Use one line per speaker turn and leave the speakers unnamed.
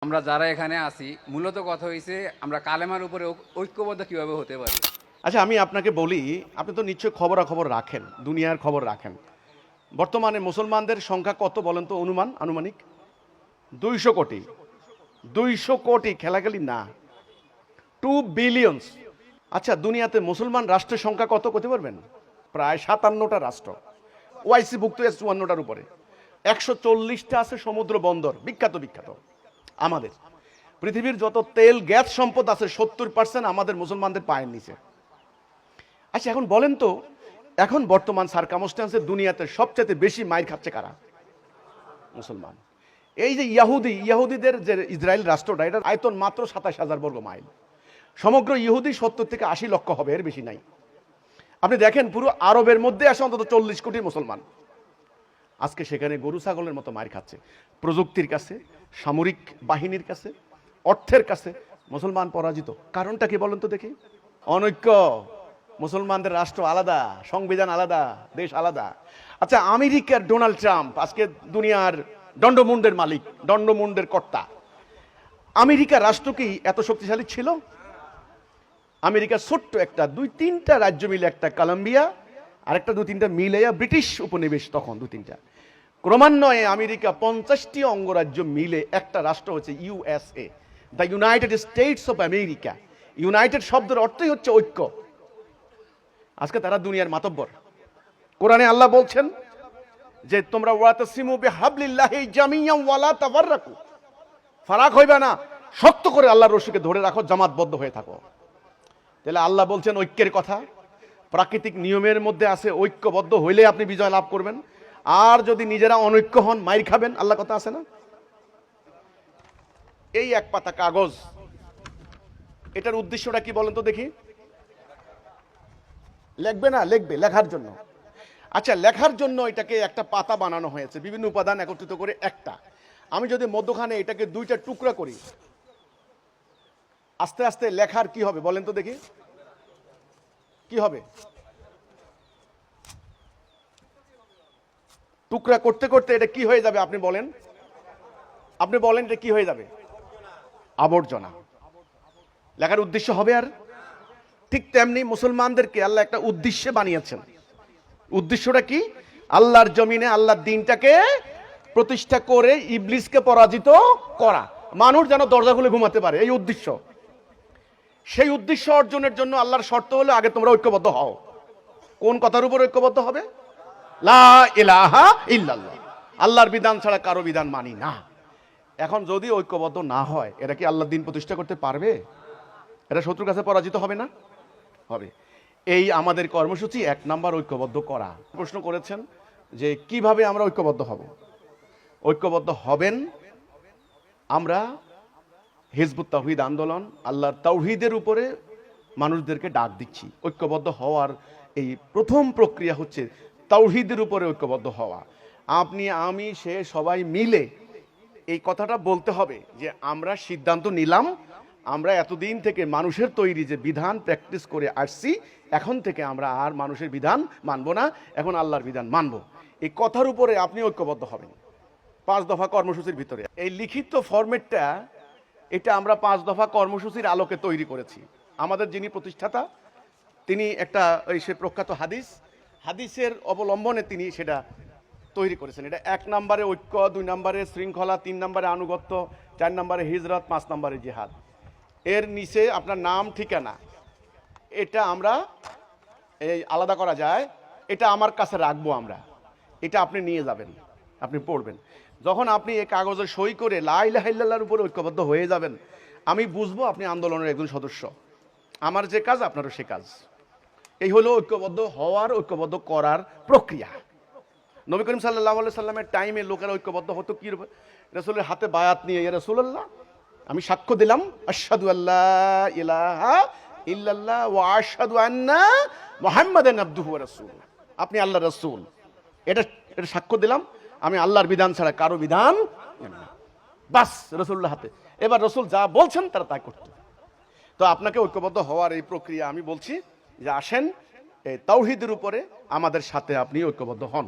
আমরা যারা এখানে আছি মূলত কথা হইছে আমরা কালেমার উপরে ঐক্যবদ্ধ কিভাবে হতে পারি।
আচ্ছা, আমি আপনাকে বলি, আপনি তো নিশ্চয়ই খবরাখবর রাখেন, দুনিয়ার খবর রাখেন। বর্তমানে মুসলমানদের সংখ্যা কত বলেন তো? আনুমানিক 200 কোটি। 200 কোটি খেলাখেলি না, 2 বিলিয়নস। আচ্ছা, দুনিয়াতে মুসলমান রাষ্ট্রের সংখ্যা কত করতে পারবেন? প্রায় 57টা রাষ্ট্র, ওআইসি ভুক্ত 54টার উপরে। 140টা আছে সমুদ্র বন্দর, বিখ্যাত বিখ্যাত। আমাদের পৃথিবীর যত তেল গ্যাস সম্পদ আছে 70% আমাদের মুসলমানদের পায়ের নিচে। আচ্ছা, এখন বলেন তো, এখন বর্তমান সার্কামস্ট্যান্সে দুনিয়াতে সবচেয়ে বেশি মাইর খাচ্ছে কারা? মুসলমান। এই যে ইহুদিদের যে ইসরায়েল রাষ্ট্রটা, এটার আয়তন মাত্র 27,000 বর্গ মাইল। সমগ্র ইহুদি 70 থেকে 80 লক্ষ হবে, এর বেশি নাই। আপনি দেখেন, পুরো আরবের মধ্যে আসে অন্তত 40 কোটি মুসলমান। আজকে সেখানে গরু ছাগলের মতো মাইর খাচ্ছে। প্রযুক্তির কাছে, সামরিক বাহিনীর কাছে, অর্থের কাছে মুসলমান পরাজিত। কারণটা কি বলেন তো দেখি? অনৈক্য। মুসলমানদের রাষ্ট্র আলাদা, সংবিধান আলাদা, দেশ আলাদা। আচ্ছা, আমেরিকার ডোনাল্ড ট্রাম্প আজকে দুনিয়ার দণ্ডমুণ্ডের মালিক, দণ্ডমুণ্ডের কর্তা। আমেরিকা রাষ্ট্র কি এত শক্তিশালী ছিল? আমেরিকা ছোট্ট একটা 2-3টা রাজ্য মিলে, একটা কলম্বিয়া আর একটা 2-3টা মিলে ব্রিটিশ উপনিবেশ, তখন 2-3টা। ক্রমান্বয়ে আমেরিকা 50টি অঙ্গরাজ্য মিলে একটা রাষ্ট্র হচ্ছে USA, the United states of America. United শব্দের অর্থই হচ্ছে ঐক্য। আজকে তারা দুনিয়ার মাতব্বর। কোরআনে আল্লাহ বলছেন যে তোমরা ওয়াতাসিমু বিহাবলিল্লাহি জামিয়ান ওয়ালা তাফাররাকু, ফারাক হইবে না, শক্ত করে আল্লাহর রশিকে ধরে রাখো, জামাতবদ্ধ হয়ে থাকো। তাহলে আল্লাহ বলছেন ঐক্যের কথা। প্রাকৃতিক নিয়মের মধ্যে আছে, ঐক্যবদ্ধ হইলে আপনি বিজয় লাভ করবেন। আর যদি নিজেরা অনৈক্য হন, মাইর খাবেন। আল্লাহ কথা আছে না? এই এক পাতা কাগজ, এটার উদ্দেশ্যটা কি বলেন তো দেখি? লিখবে না? লিখবে, লেখার জন্য। আচ্ছা, লেখার জন্য এটাকে একটা পাতা বানানো হয়েছে, বিভিন্ন উপাদান একত্রিত করে একটা। আমি যদি মধ্যখানে এটাকে 2টা টুকরা করি, আস্তে আস্তে লেখার কি হবে বলেন তো দেখি? কি হবে? টুকরা করতে করতে এটা কি হয়ে যাবে আপনি বলেন? আপনি বলেন, এটা কি হয়ে যাবে? আবর্জনা। লেখার উদ্দেশ্য হবে আর? ঠিক তেমনি মুসলমানদেরকে আল্লাহ একটা উদ্দেশ্যে বানিয়েছেন। উদ্দেশ্যটা কি? আল্লাহর জমিনে আল্লাহর দ্বীনটাকে প্রতিষ্ঠা করে ইবলিসকে পরাজিত করা, মানুষ যেন দরজা খুলে ঘুমাতে পারে, এই উদ্দেশ্য। সেই উদ্দেশ্য অর্জনের জন্য আল্লাহর শর্ত হলো আগে তোমরা ঐক্যবদ্ধ হও। কোন কথার উপর ঐক্যবদ্ধ হবে? লা ইলাহা ইল্লাল্লাহ, আল্লাহর বিধান ছাড়া কারো বিধান মানি না। এখন যদি ঐক্যবদ্ধ না হয়, এরা কি আল্লাহর দ্বীন প্রতিষ্ঠা করতে পারবে? এরা শত্রুর কাছে পরাজিত হবে না? হবে। এই আমাদের কর্মসূচি 1 নাম্বার, ঐক্যবদ্ধ করা। প্রশ্ন করেছেন যে কিভাবে আমরা ঐক্যবদ্ধ হব। ঐক্যবদ্ধ হবেন আমরা হিজবুত তাওহীদ আন্দোলন, আল্লাহর তাওহীদের উপরে মানুষদেরকে ডাক দিচ্ছি। ঐক্যবদ্ধ হওয়ার এই প্রথম প্রক্রিয়া হচ্ছে তাওহীদের উপরে ঐক্যবদ্ধ হওয়া। আপনি, আমি, সে সবাই মিলে এই কথাটা বলতে হবে যে আমরা সিদ্ধান্ত নিলাম, আমরা এতদিন থেকে মানুষের তৈরি যে বিধান প্র্যাকটিস করে আসছি, এখন থেকে আমরা আর মানুষের বিধান মানব না, এখন আল্লাহর বিধান মানব। এই কথার উপরে আপনি ঐক্যবদ্ধ হবেন 5 দফা কর্মসূচির ভিতরে। এই লিখিত ফরম্যাটটা, এটা আমরা 5 দফা কর্মসূচির আলোকে তৈরি করেছি। আমাদের যিনি প্রতিষ্ঠাতা, তিনি একটা সে প্রখ্যাত হাদিসের অবলম্বনে তিনি সেটা তৈরি করেছেন। এটা 1 নম্বরে ঐক্য, 2 নম্বরে শৃঙ্খলা, 3 নম্বরে আনুগত্য, 4 নম্বরে হিজরত, 5 নম্বরে জিহাদ। এর নিচে আপনার নাম, ঠিকানা, এটা আমরা এই আলাদা করা যায়। এটা আমার কাছে রাখবো আমরা, এটা আপনি নিয়ে যাবেন, আপনি পড়বেন। যখন আপনি এই কাগজে সই করে লা ইলাহা ইল্লাল্লাহর উপরে ঐক্যবদ্ধ হয়ে যাবেন, আমি বুঝবো আপনি আন্দোলনের একজন সদস্য। আমার যে কাজ, আপনারও সে কাজ। এই হলো ঐক্যবদ্ধ হওয়ার, ঐক্যবদ্ধ করার প্রক্রিয়া। নবী করিম সাল্লাল্লাহু আলাইহি সাল্লামের টাইমে লোকেরা ঐক্যবদ্ধ হতো কি? রাসূলের হাতে বায়াত নিয়ে, ইয়া রাসূলুল্লাহ, আমি সাক্ষ্য দিলাম আশহাদু আল্লা ইলাহা ইল্লাল্লাহ ওয়া আশহাদু আন্না মুহাম্মাদান আবদুহু ওয়া রাসূলুহু, আপনি আল্লাহর রাসূল, এটা সাক্ষ্য দিলাম, আমি আল্লাহর বিধান ছাড়া কারো বিধান মানি না। বাস, রাসূলুল্লাহ হাতে। এবার রাসূল যা বলছেন তারা তাই করতে। তো আপনাকে ঐক্যবদ্ধ হওয়ার এই প্রক্রিয়া আমি বলছি যে আসেন এই তাওহীদের উপরে আমাদের সাথে আপনি ঐক্যবদ্ধ হন।